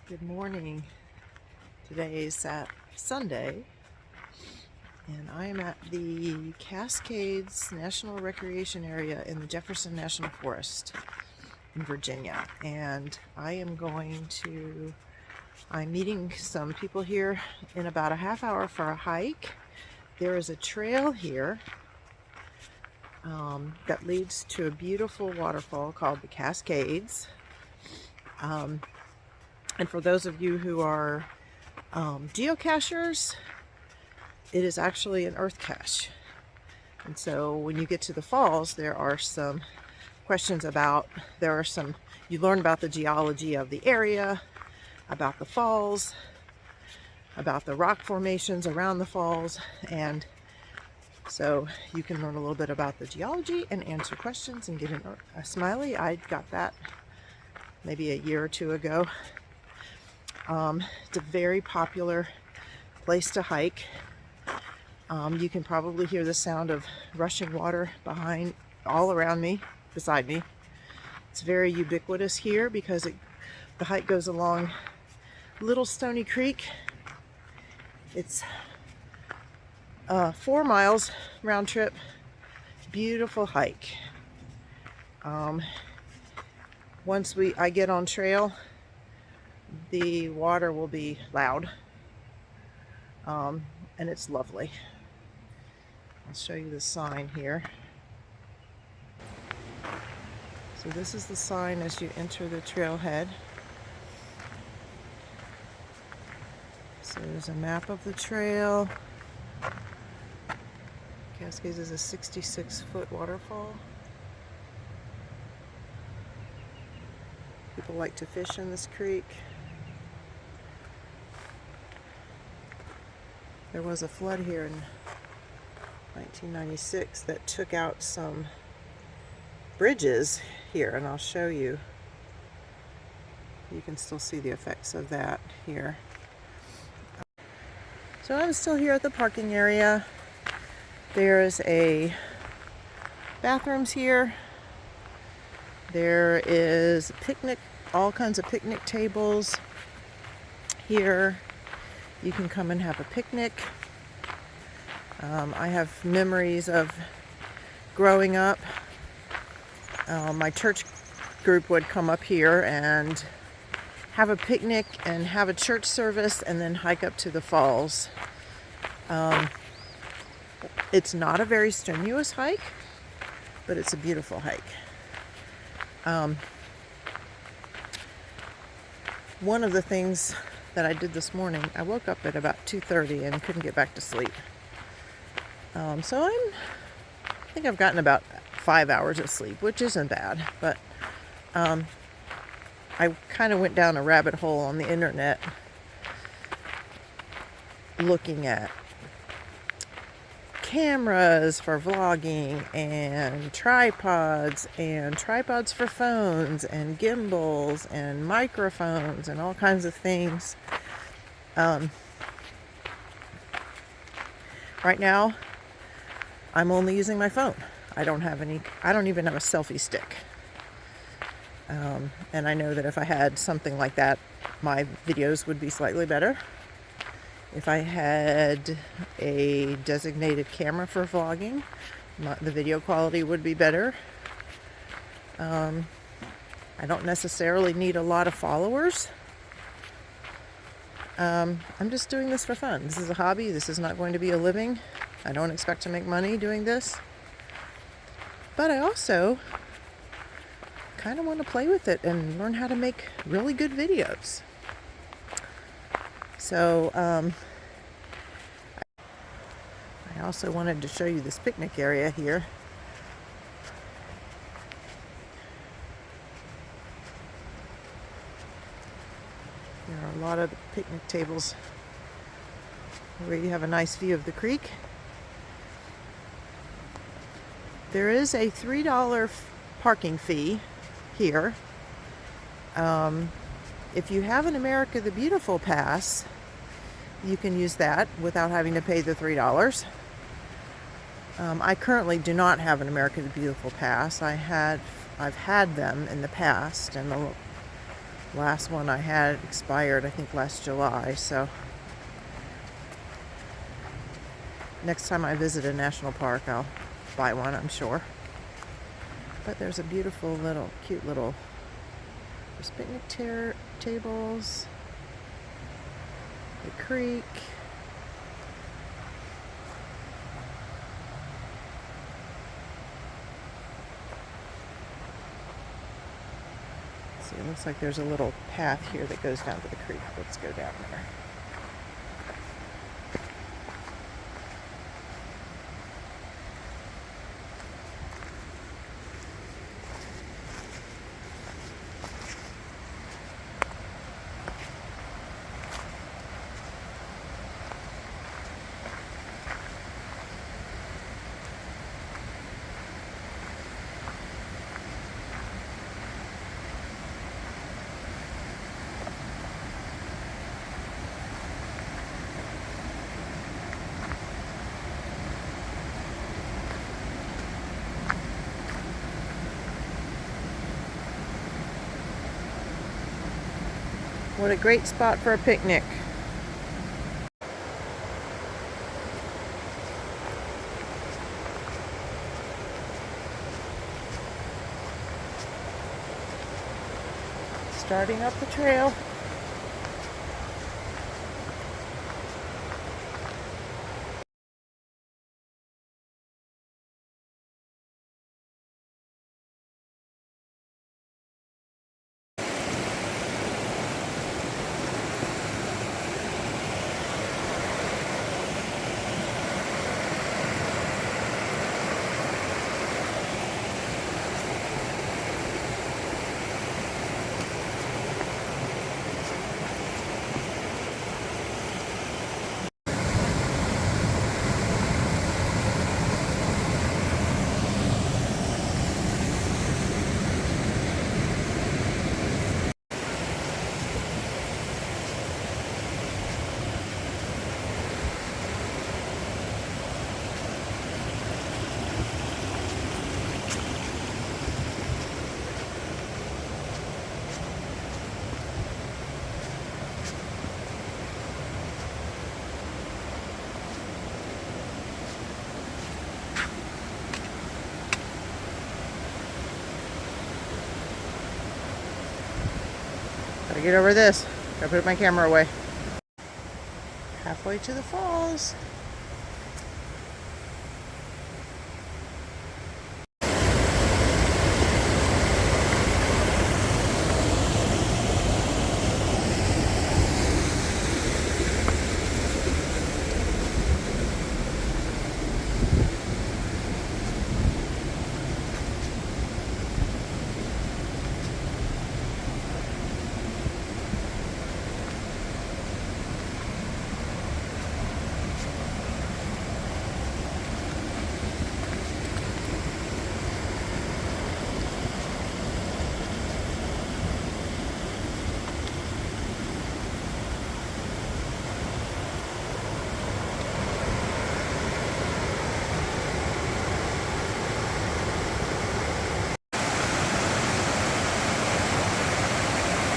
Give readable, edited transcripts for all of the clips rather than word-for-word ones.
Good morning. Today is Sunday, and I am at the Cascades National Recreation Area in the Jefferson National Forest in Virginia. And I'm meeting some people here in about a half hour for a hike. There is a trail here that leads to a beautiful waterfall called the Cascades. And for those of you who are geocachers, it is actually an earth cache. And so when you get to the falls, there are some questions you learn about the geology of the area, about the falls, about the rock formations around the falls, and so you can learn a little bit about the geology and answer questions and get a smiley. I got that maybe a year or two ago. It's a very popular place to hike. You can probably hear the sound of rushing water all around me, beside me. It's very ubiquitous here because the hike goes along Little Stony Creek. It's 4 miles round trip. Beautiful hike. Once I get on trail, the water will be loud, and it's lovely. I'll show you the sign here. So this is the sign as you enter the trailhead. So there's a map of the trail. Cascades is a 66-foot waterfall. People like to fish in this creek. There was a flood here in 1996 that took out some bridges here, and I'll show you. You can still see the effects of that here. So I'm still here at the parking area. There's bathrooms here. There is all kinds of picnic tables here. You can come and have a picnic. I have memories of growing up. My church group would come up here and have a picnic and have a church service and then hike up to the falls. It's not a very strenuous hike, but it's a beautiful hike. One of the things that I did this morning, I woke up at about 2:30 and couldn't get back to sleep. So I think I've gotten about 5 hours of sleep, which isn't bad, but I kind of went down a rabbit hole on the internet looking at cameras for vlogging and tripods for phones and gimbals and microphones and all kinds of things. Right now I'm only using my phone. I don't even have a selfie stick. And I know that if I had something like that, my videos would be slightly better. If I had a designated camera for vlogging, the video quality would be better. I don't necessarily need a lot of followers. I'm just doing this for fun. This is a hobby. This is not going to be a living. I don't expect to make money doing this. But I also kind of want to play with it and learn how to make really good videos. So I also wanted to show you this picnic area here. There are a lot of picnic tables where you have a nice view of the creek. There is a $3 parking fee here. If you have an America the Beautiful pass, you can use that without having to pay the $3. I currently do not have an America the Beautiful pass. I've had them in the past, and Last one I had expired, I think last July, so next time I visit a national park, I'll buy one, I'm sure. But there's a beautiful little, cute little, there's picnic tables, the creek. See, it looks like there's a little path here that goes down to the creek. Let's go down there. What a great spot for a picnic. Starting up the trail. Gotta get over this. Gotta put my camera away. Halfway to the falls.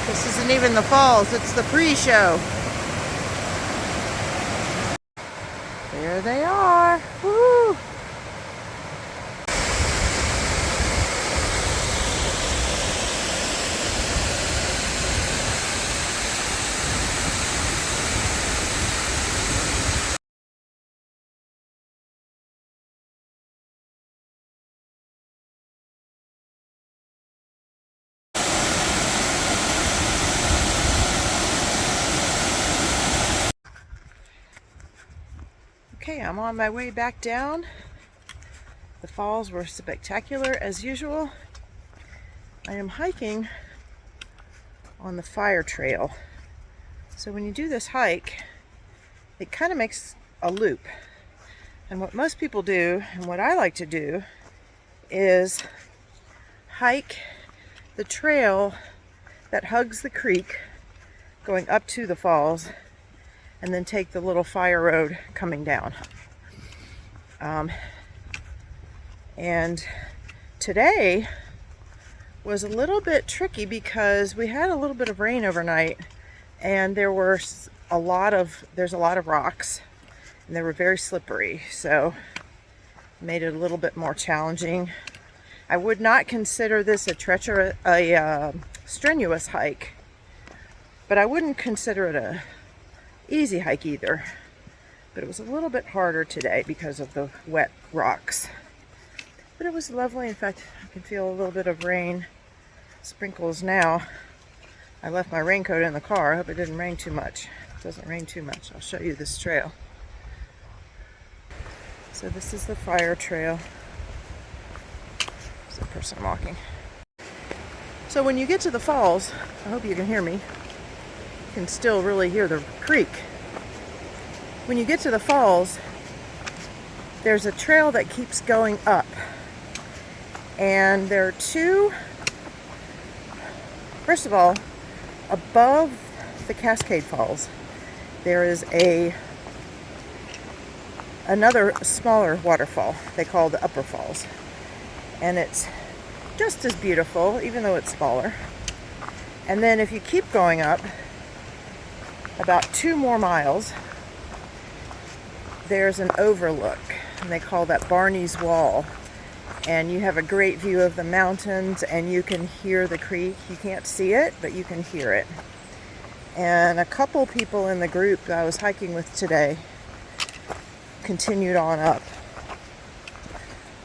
This isn't even the falls, it's the pre-show. There they are. Woo! Okay, I'm on my way back down. The falls were spectacular as usual. I am hiking on the fire trail. So when you do this hike, it kind of makes a loop. And what most people do, and what I like to do, is hike the trail that hugs the creek going up to the falls, and then take the little fire road coming down. And today was a little bit tricky because we had a little bit of rain overnight, and there's a lot of rocks, and they were very slippery, so made it a little bit more challenging. I would not consider this a strenuous hike, but I wouldn't consider it a easy hike either. But it was a little bit harder today because of the wet rocks. But it was lovely. In fact, I can feel a little bit of rain sprinkles now. I left my raincoat in the car. I hope it didn't rain too much. It doesn't rain too much. I'll show you this trail. So this is the fire trail. There's a person walking. So when you get to the falls, I hope you can hear me. You can still really hear the creek. When you get to the falls, there's a trail that keeps going up. And there are two, first of all, above the Cascade Falls, there is another smaller waterfall they call the Upper Falls. And it's just as beautiful, even though it's smaller. And then if you keep going up about 2 more miles, there's an overlook, and they call that Barney's Wall. And you have a great view of the mountains, and you can hear the creek. You can't see it, but you can hear it. And a couple people in the group that I was hiking with today continued on up,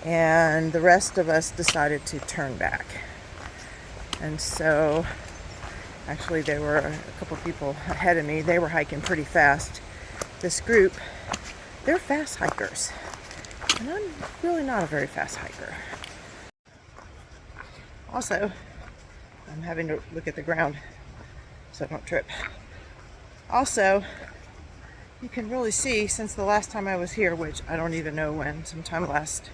and the rest of us decided to turn back. And so actually there were a couple people ahead of me. They were hiking pretty fast. This group, they're fast hikers, and I'm really not a very fast hiker. Also, I'm having to look at the ground so I don't trip. Also, you can really see since the last time I was here, which I don't even know when, sometime last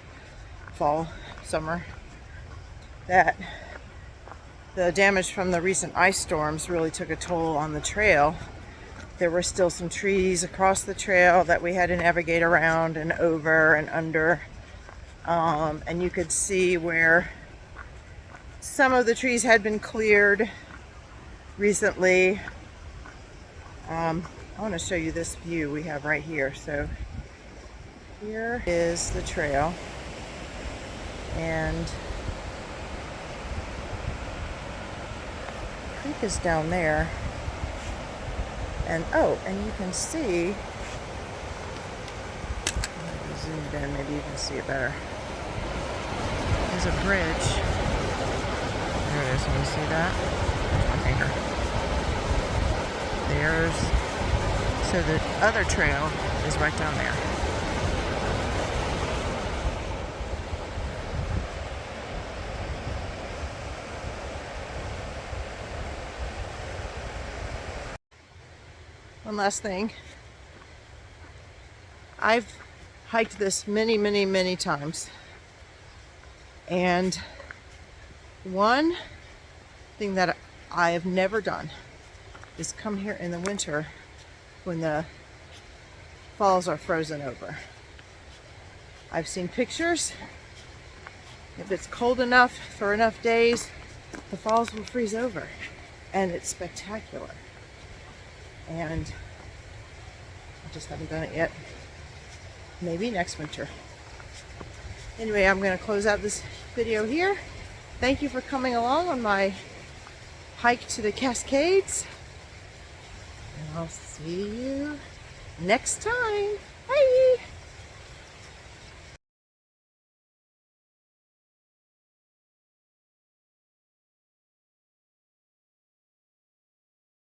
fall, summer, that the damage from the recent ice storms really took a toll on the trail. There were still some trees across the trail that we had to navigate around and over and under. And you could see where some of the trees had been cleared recently. I want to show you this view we have right here. So here is the trail, and the creek is down there. And and you can see, zoom it in, maybe you can see it better. There's a bridge. There it is. Can you see that? There's my finger. So the other trail is right down there. One last thing. I've hiked this many, many, many times. And one thing that I have never done is come here in the winter when the falls are frozen over. I've seen pictures. If it's cold enough for enough days, the falls will freeze over. And it's spectacular. And I just haven't done it yet. Maybe next winter. Anyway, I'm going to close out this video here. Thank you for coming along on my hike to the Cascades. And I'll see you next time.